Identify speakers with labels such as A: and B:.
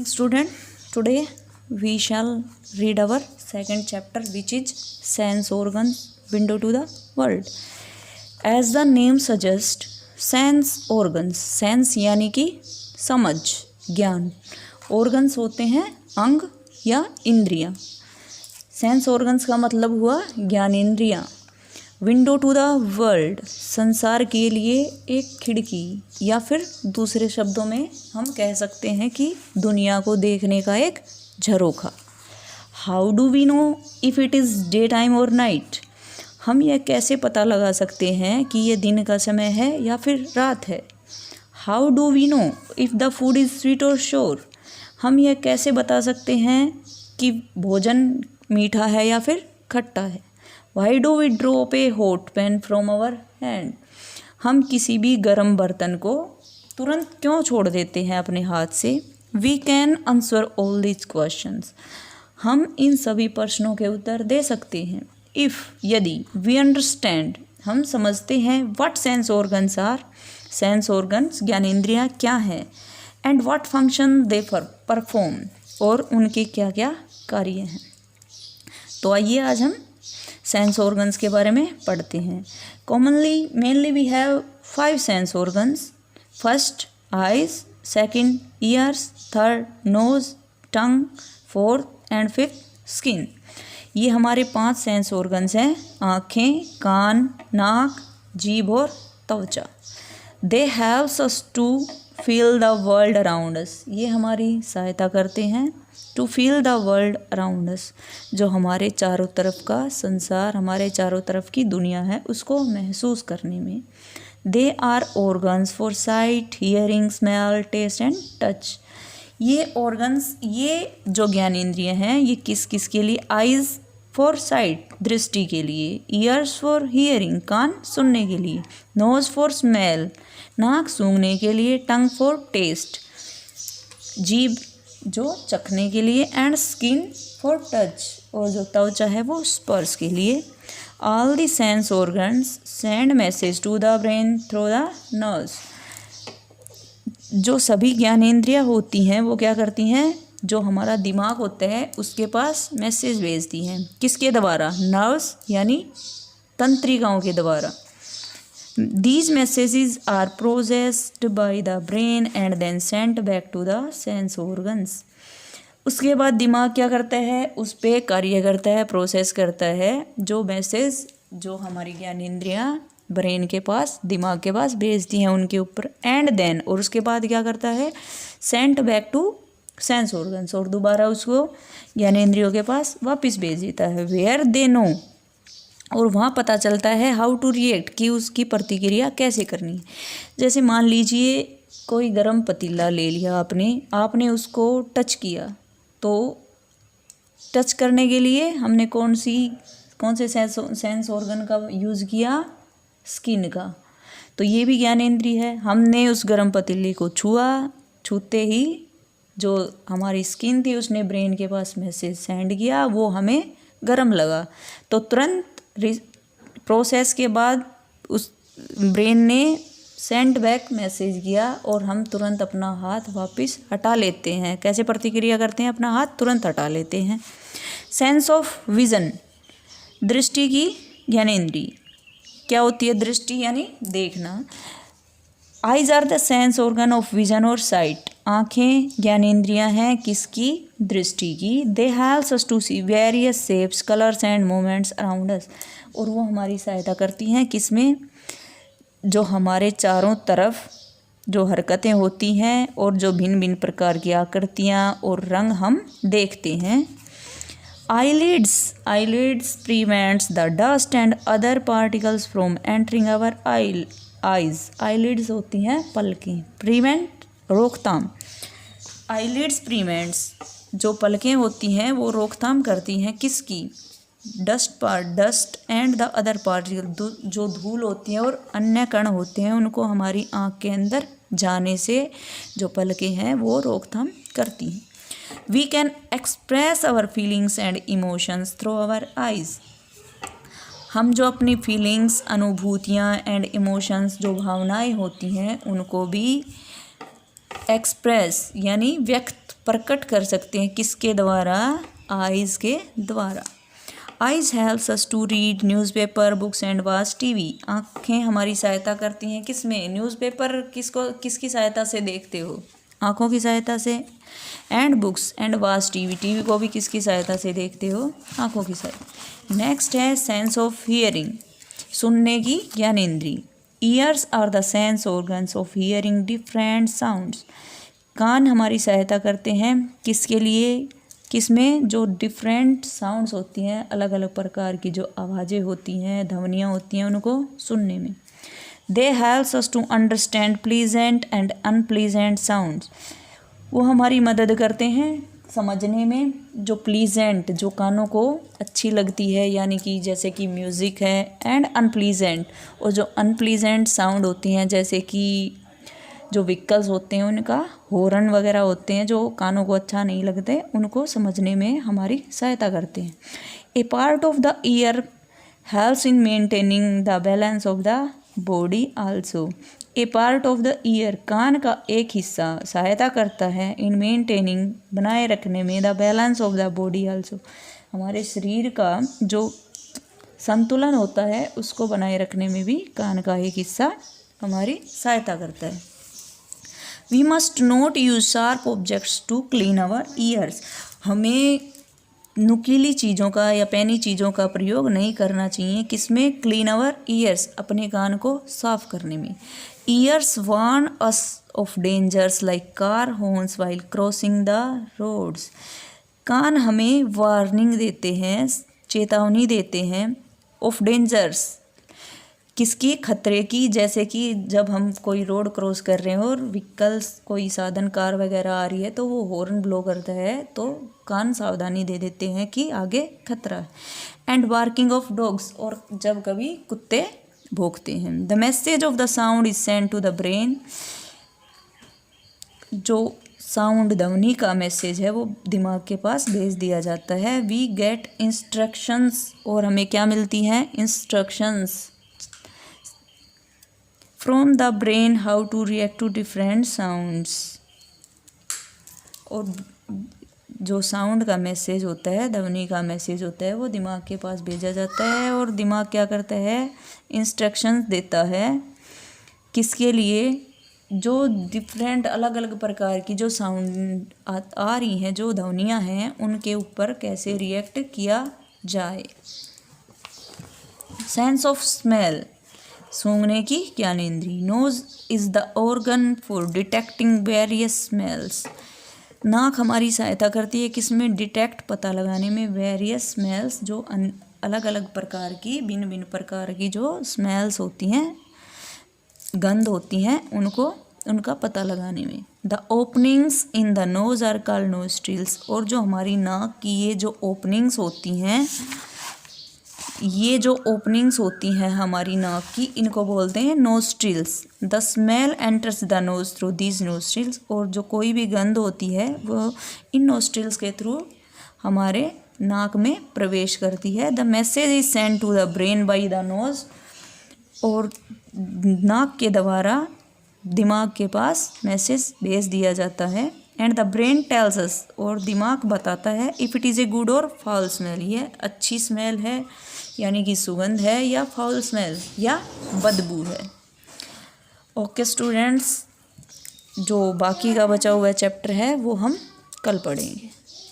A: Morning student, today we shall read our second chapter, which is sense organs, window to the world. As the name suggests, sense organs, sense यानी कि समझ, ज्ञान, organs होते हैं अंग या इंद्रियां. सेंस ऑर्गन्स का मतलब हुआ ज्ञानेंद्रियां. विंडो टू द वर्ल्ड, संसार के लिए एक खिड़की, या फिर दूसरे शब्दों में हम कह सकते हैं कि दुनिया को देखने का एक झरोखा. How do we know if it is day time और नाइट, हम यह कैसे पता लगा सकते हैं कि यह दिन का समय है या फिर रात है. How do we know if the food is sweet or sour, हम यह कैसे बता सकते हैं कि भोजन मीठा है या फिर खट्टा है. Why do we drop a hot pan from our hand, हम किसी भी गर्म बर्तन को तुरंत क्यों छोड़ देते हैं अपने हाथ से. We can answer all these questions, हम इन सभी प्रश्नों के उत्तर दे सकते हैं. इफ़, यदि, वी अंडरस्टैंड, हम समझते हैं. What sense organs are, sense organs ज्ञानेंद्रियाँ क्या हैं. And what function they perform, और उनके क्या क्या कार्य हैं. तो आइए आज हम सेंस ऑर्गन्स के बारे में पढ़ते हैं. Mainly we have 5 sense organs. First eyes, second ears, third nose, tongue, fourth and fifth skin. ये हमारे 5 सेंस ऑर्गन्स हैं. आँखें, कान, नाक, जीभ और त्वचा. They helps us to feel the world around us, ये हमारी सहायता करते हैं. To feel the world around us, जो हमारे चारों तरफ का संसार, हमारे चारों तरफ की दुनिया है, उसको महसूस करने में. They are organs for sight, hearing, smell, taste and touch. ये ऑर्गन्स, ये जो ज्ञानेंद्रिय हैं, ये किस किस के लिए. आइज़ फॉर साइट, दृष्टि के लिए. ईयर्स फॉर हियरिंग, कान सुनने के लिए. नोज फॉर स्मेल, नाक सूंघने के लिए. टंग फॉर टेस्ट, जीभ जो चखने के लिए. एंड स्किन फॉर टच, और जो त्वचा है वो स्पर्श के लिए. All the sense organs send message to the brain through the nerves. जो सभी ज्ञानेंद्रियाँ होती हैं वो क्या करती हैं, जो हमारा दिमाग होता है उसके पास मैसेज भेजती हैं. किसके द्वारा, नर्व्स यानी तंत्रिकाओं के द्वारा. These messages are processed by the brain and then sent back to the sense organs. उसके बाद दिमाग क्या करता है, उस पर कार्य करता है, प्रोसेस करता है जो मैसेज जो हमारी ज्ञानेंद्रियाँ ब्रेन के पास, दिमाग के पास भेजती हैं उनके ऊपर. एंड देन, और उसके बाद क्या करता है, sent back to sense organs, और दोबारा उसको ज्ञानेंद्रियों के पास वापस भेज देता है. वेयर दे नो, और वहाँ पता चलता है हाउ टू रिएक्ट, कि उसकी प्रतिक्रिया कैसे करनी है. जैसे मान लीजिए कोई गर्म पतीला ले लिया आपने उसको टच किया, तो टच करने के लिए हमने कौन से सेंस ऑर्गन का यूज़ किया, स्किन का. तो ये भी ज्ञानेंद्रिय है. हमने उस गर्म पतीले को छूते ही जो हमारी स्किन थी उसने ब्रेन के पास मैसेज सेंड किया, वो हमें गर्म लगा, तो तुरंत प्रोसेस के बाद उस ब्रेन ने सेंड बैक मैसेज किया और हम तुरंत अपना हाथ वापस हटा लेते हैं. कैसे प्रतिक्रिया करते हैं, अपना हाथ तुरंत हटा लेते हैं. सेंस ऑफ विज़न, दृष्टि की ज्ञानेंद्रिय क्या होती है, दृष्टि यानी देखना. Eyes are the sense organ of vision और साइट, आँखें ज्ञानेंद्रियाँ हैं किसकी, दृष्टि की. They helps us to see various shapes, colours and movements around us, और वो हमारी सहायता करती हैं किसमें, जो हमारे चारों तरफ जो हरकतें होती हैं और जो भिन्न भिन्न प्रकार की आकृतियाँ और रंग हम देखते हैं. Eyelids prevents the dust and other particles from entering our eyes. Eyelids होती हैं पलकें, प्रिवेंट रोकथाम. आईलिड्स प्रिवेंट्स, जो पलकें होती हैं वो रोकथाम करती हैं किसकी, dust and the other particle, जो धूल होती है और अन्य कण होते हैं उनको हमारी आँख के अंदर जाने से जो पलकें हैं वो रोकथाम करती हैं. We can express our feelings and emotions through our eyes. हम जो अपनी फीलिंग्स, अनुभूतियाँ एंड इमोशंस, जो भावनाएं होती हैं उनको भी एक्सप्रेस यानी व्यक्त प्रकट कर सकते हैं किसके द्वारा? आइज़ के द्वारा। Eyes helps us to read newspaper, books and watch TV. आँखें हमारी सहायता करती हैं किसमें? न्यूज़पेपर किसकी सहायता से देखते हो? आँखों की सहायता से। And books and watch TV, TV को भी किसकी सहायता से देखते हो? आँखों की सहायता। नेक्स्ट है सेंस ऑफ हियरिंग, सुनने की ज्ञानेंद्रिय। Ears are the sense organs of hearing different sounds. कान हमारी सहायता करते हैं किसके लिए? किसमें? जो डिफरेंट साउंड्स होती हैं, अलग अलग प्रकार की जो आवाज़ें होती हैं, ध्वनियाँ होती हैं, उनको सुनने में। They helps us to understand pleasant and unpleasant sounds. वो हमारी मदद करते हैं समझने में जो प्लीजेंट, जो कानों को अच्छी लगती है, यानी कि जैसे कि म्यूज़िक है, एंड अनप्लीजेंट, और जो अनप्लीजेंट साउंड होती हैं जैसे कि जो व्हीकल्स होते हैं उनका हॉर्न वगैरह होते हैं जो कानों को अच्छा नहीं लगते, उनको समझने में हमारी सहायता करते हैं। A part of the ear helps in maintaining the balance of the body also. A part of the ear, कान का एक हिस्सा सहायता करता है इन मेंटेनिंग, बनाए रखने में, the balance of the body also, हमारे शरीर का जो संतुलन होता है उसको बनाए रखने में भी कान का एक हिस्सा हमारी सहायता करता है। We must not use sharp objects to clean our ears. हमें नुकीली चीज़ों का या पैनी चीज़ों का प्रयोग नहीं करना चाहिए किसमें? क्लीन आवर ईयर्स, अपने कान को साफ करने में। Ears warn us of dangers like car horns while crossing the roads. कान हमें वार्निंग देते हैं, चेतावनी देते हैं, ऑफ डेंजर्स, किसकी? खतरे की। जैसे कि जब हम कोई रोड क्रॉस कर रहे हो और व्हीकल्स, कोई साधन, कार वगैरह आ रही है तो वो हॉर्न ब्लो करता है, तो कान सावधानी दे देते हैं कि आगे खतरा है। एंड बार्किंग ऑफ डॉग्स, और जब कभी कुत्ते भौंकते हैं। The message of the sound is send to the brain. जो साउंड, ध्वनि का मैसेज है वो दिमाग के पास भेज दिया जाता है। वी गेट इंस्ट्रक्शंस, और हमें क्या मिलती हैं? Instructions from the brain how to react to different sounds. और जो साउंड का मैसेज होता है, ध्वनि का मैसेज होता है, वो दिमाग के पास भेजा जाता है और दिमाग क्या करता है? इंस्ट्रक्शंस देता है किसके लिए? जो डिफरेंट, अलग अलग प्रकार की जो साउंड आ रही हैं, जो ध्वनियाँ हैं, उनके ऊपर कैसे रिएक्ट किया जाए। सेंस ऑफ स्मेल, सूंघने की ज्ञानेंद्रिय। Nose is the organ for detecting various smells. नाक हमारी सहायता करती है किसमें? डिटेक्ट, पता लगाने में, वेरियस स्मेल्स, जो अलग अलग प्रकार की, भिन्न भिन्न प्रकार की जो स्मेल्स होती हैं, गंध होती हैं, उनका पता लगाने में। The openings in the nose are called nostrils. और जो हमारी नाक की ये जो ओपनिंग्स होती हैं, ये जो ओपनिंग्स होती हैं हमारी नाक की, इनको बोलते हैं nostrils. The smell enters the nose through these nostrils. और जो कोई भी गंध होती है वो इन नोस्ट्रिल्स के थ्रू हमारे नाक में प्रवेश करती है। The message is send to the brain by the nose. और नाक के द्वारा दिमाग के पास मैसेज भेज दिया जाता है। And the brain tells us, और दिमाग बताता है, if it is a good और फाउल स्मेल, ये अच्छी स्मेल है यानी कि सुगंध है, या फाउल स्मेल या बदबू है। ओके स्टूडेंट्स, जो बाकी का बचा हुआ चैप्टर है वो हम कल पढ़ेंगे।